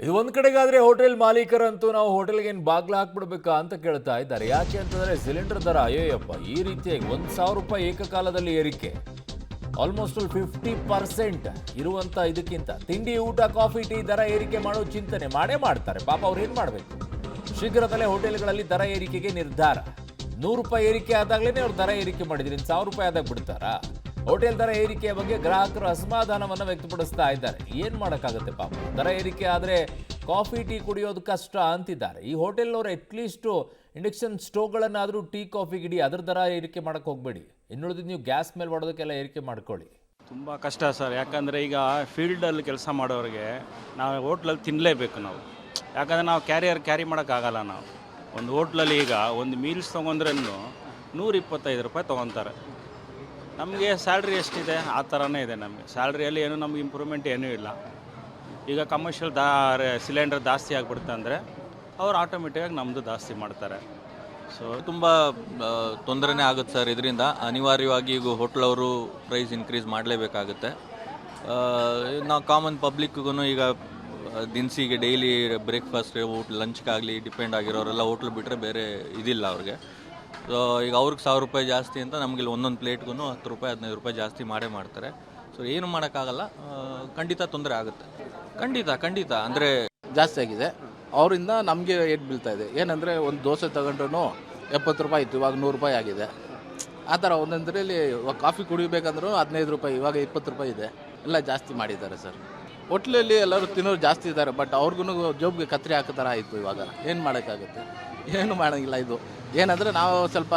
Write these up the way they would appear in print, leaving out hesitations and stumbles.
ಇದು ಒಂದು ಕಡೆಗಾದ್ರೆ ಹೋಟೆಲ್ ಮಾಲೀಕರಂತೂ ನಾವು ಹೋಟೆಲ್ಗೆ ಏನು ಬಾಗ್ಲ ಹಾಕ್ಬಿಡ್ಬೇಕಾ ಅಂತ ಕೇಳ್ತಾ ಇದ್ದಾರೆ. ಯಾಕೆ ಅಂತಂದ್ರೆ ಸಿಲಿಂಡರ್ ದರ ಅಯ್ಯಯ್ಯಪ್ಪ ಈ ರೀತಿಯಾಗಿ 1,000 ರೂಪಾಯಿ ಏಕಕಾಲದಲ್ಲಿ ಏರಿಕೆ, ಆಲ್ಮೋಸ್ಟ್ 50% ಇರುವಂತ ಇದಕ್ಕಿಂತ ತಿಂಡಿ ಊಟ ಕಾಫಿ ಟೀ ದರ ಏರಿಕೆ ಮಾಡೋ ಚಿಂತನೆ ಮಾಡ್ತಾರೆ. ಪಾಪ ಅವ್ರು ಏನು ಮಾಡಬೇಕು? ಶೀಘ್ರದಲ್ಲೇ ಹೋಟೆಲ್ಗಳಲ್ಲಿ ದರ ಏರಿಕೆಗೆ ನಿರ್ಧಾರ. 100 ರೂಪಾಯಿ ಏರಿಕೆ ಆದಾಗಲೇ ಅವ್ರು ದರ ಏರಿಕೆ ಮಾಡಿದ್ರು, 1,000 ರೂಪಾಯಿ ಆದಾಗ ಬಿಡ್ತಾರಾ? ಹೋಟೆಲ್ ದರ ಏರಿಕೆಯ ಬಗ್ಗೆ ಗ್ರಾಹಕರು ಅಸಮಾಧಾನವನ್ನು ವ್ಯಕ್ತಪಡಿಸ್ತಾ ಇದ್ದಾರೆ. ಏನು ಮಾಡೋಕ್ಕಾಗುತ್ತೆ ಪಾಪ, ದರ ಏರಿಕೆ ಆದರೆ ಕಾಫಿ ಟೀ ಕುಡಿಯೋದು ಕಷ್ಟ ಅಂತಿದ್ದಾರೆ. ಈ ಹೋಟೆಲ್ನವರು ಅಟ್ಲೀಸ್ಟು ಇಂಡಕ್ಷನ್ ಸ್ಟೋವ್ಗಳನ್ನಾದರೂ ಟೀ ಕಾಫಿ ಗಿಡಿ ಅದ್ರ ದರ ಏರಿಕೆ ಮಾಡೋಕ್ಕೆ ಹೋಗಬೇಡಿ. ಇನ್ನುಳಿದು ನೀವು ಗ್ಯಾಸ್ ಮೇಲೆ ಮಾಡೋದಕ್ಕೆಲ್ಲ ಏರಿಕೆ ಮಾಡ್ಕೊಳ್ಳಿ. ತುಂಬ ಕಷ್ಟ ಸರ್. ಯಾಕಂದರೆ ಈಗ ಫೀಲ್ಡಲ್ಲಿ ಕೆಲಸ ಮಾಡೋರಿಗೆ ನಾವು ಹೋಟ್ಲಲ್ಲಿ ತಿನ್ನಲೇಬೇಕು ನಾವು. ಯಾಕಂದರೆ ನಾವು ಕ್ಯಾರಿ ಮಾಡೋಕ್ಕಾಗಲ್ಲ. ನಾವು ಒಂದು ಹೋಟ್ಲಲ್ಲಿ ಈಗ ಒಂದು ಮೀಲ್ಸ್ ತೊಗೊಂಡ್ರೂ 125 ರೂಪಾಯಿ ತೊಗೊತಾರೆ. ನಮಗೆ ಸ್ಯಾಲ್ರಿ ಎಷ್ಟಿದೆ ಆ ಥರನೇ ಇದೆ. ನಮಗೆ ಸ್ಯಾಲ್ರಿಯಲ್ಲಿ ಏನೂ ನಮ್ಗೆ ಇಂಪ್ರೂವ್ಮೆಂಟ್ ಏನೂ ಇಲ್ಲ. ಈಗ ಕಮರ್ಷಿಯಲ್ ಸಿಲಿಂಡರ್ ಜಾಸ್ತಿ ಆಗಿಬಿಡುತ್ತೆ ಅಂದರೆ ಅವ್ರು ಆಟೋಮೆಟಿಕಾಗಿ ನಮ್ಮದು ಜಾಸ್ತಿ ಮಾಡ್ತಾರೆ. ಸೊ ತುಂಬ ತೊಂದರೆನೇ ಆಗುತ್ತೆ ಸರ್. ಇದರಿಂದ ಅನಿವಾರ್ಯವಾಗಿ ಈಗ ಹೋಟ್ಲವರು ಪ್ರೈಸ್ ಇನ್ಕ್ರೀಸ್ ಮಾಡಲೇಬೇಕಾಗುತ್ತೆ. ನಾವು ಕಾಮನ್ ಪಬ್ಲಿಕ್ಗೂ ಈಗ ದಿನಸಿಗೆ ಡೈಲಿ ಬ್ರೇಕ್ಫಾಸ್ಟ್ ಲಂಚ್ಗಾಗಲಿ ಡಿಪೆಂಡ್ ಆಗಿರೋರೆಲ್ಲ ಹೋಟ್ಲ್ ಬಿಟ್ಟರೆ ಬೇರೆ ಇದಿಲ್ಲ ಅವ್ರಿಗೆ. ಸೊ ಈಗ ಅವ್ರಿಗೆ 1,000 ರೂಪಾಯಿ ಜಾಸ್ತಿ ಅಂತ ನಮಗಿಲ್ಲಿ ಒಂದೊಂದು ಪ್ಲೇಟ್ಗೂ 10 ರೂಪಾಯಿ 15 ರೂಪಾಯಿ ಜಾಸ್ತಿ ಮಾಡ್ತಾರೆ. ಸೊ ಏನು ಮಾಡೋಕ್ಕಾಗಲ್ಲ, ಖಂಡಿತ ತೊಂದರೆ ಆಗುತ್ತೆ. ಖಂಡಿತ ಅಂದರೆ ಜಾಸ್ತಿ ಆಗಿದೆ. ಅವರಿಂದ ನಮಗೆ ಏಟ್ ಬೀಳ್ತಾ ಇದೆ. ಏನಂದರೆ ಒಂದು ದೋಸೆ ತಗೊಂಡ್ರೂ 70 ರೂಪಾಯಿ ಇತ್ತು, ಇವಾಗ 100 ರೂಪಾಯಿ ಆಗಿದೆ. ಆ ಥರ ಒಂದೊಂದರಲ್ಲಿ ಕಾಫಿ ಕುಡಿಬೇಕಂದ್ರೂ 15 ರೂಪಾಯಿ, ಇವಾಗ 20 ರೂಪಾಯಿ ಇದೆ. ಎಲ್ಲ ಜಾಸ್ತಿ ಮಾಡಿದ್ದಾರೆ ಸರ್. ಹೋಟ್ಲಲ್ಲಿ ಎಲ್ಲರೂ ತಿನ್ನೋರು ಜಾಸ್ತಿ ಇದ್ದಾರೆ, ಬಟ್ ಅವ್ರಿಗೂ ಜೋಬ್ಗೆ ಕತ್ರಿ ಹಾಕೋ ಥರ ಆಯಿತು. ಇವಾಗ ಏನು ಮಾಡೋಕ್ಕಾಗುತ್ತೆ? ಏನು ಮಾಡೋಂಗಿಲ್ಲ. ಇದು ಏನಂದರೆ ನಾವು ಸ್ವಲ್ಪ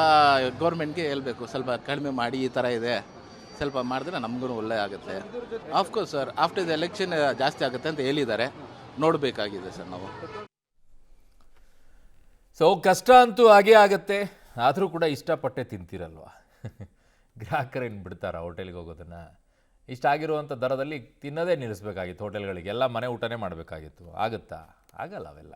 ಗೌರ್ಮೆಂಟ್ಗೆ ಹೇಳ್ಬೇಕು, ಸ್ವಲ್ಪ ಕಡಿಮೆ ಮಾಡಿ, ಈ ಥರ ಇದೆ ಸ್ವಲ್ಪ ಮಾಡಿದ್ರೆ ನಮಗೂ ಒಳ್ಳೆ ಆಗುತ್ತೆ. Of course sir, after the election ಜಾಸ್ತಿ ಆಗುತ್ತೆ ಅಂತ ಹೇಳಿದ್ದಾರೆ, ನೋಡಬೇಕಾಗಿದೆ ಸರ್ ನಾವು. ಸೊ ಕಷ್ಟ ಅಂತೂ ಹಾಗೇ ಆಗುತ್ತೆ, ಆದರೂ ಕೂಡ ಇಷ್ಟಪಟ್ಟೆ ತಿಂತೀರಲ್ವ. ಗ್ರಾಹಕರೇನು ಬಿಡ್ತಾರ ಹೋಟೆಲ್ಗೆ ಹೋಗೋದನ್ನು? ಇಷ್ಟಾಗಿರುವಂಥ ದರದಲ್ಲಿ ತಿನ್ನೋದೇ ನಿಲ್ಲಿಸ್ಬೇಕಾಗಿತ್ತು. ಹೋಟೆಲ್ಗಳಿಗೆ ಎಲ್ಲ ಮನೆ ಊಟನೇ ಮಾಡಬೇಕಾಗಿತ್ತು. ಆಗುತ್ತಾ? ಆಗಲ್ಲ ಅವೆಲ್ಲ.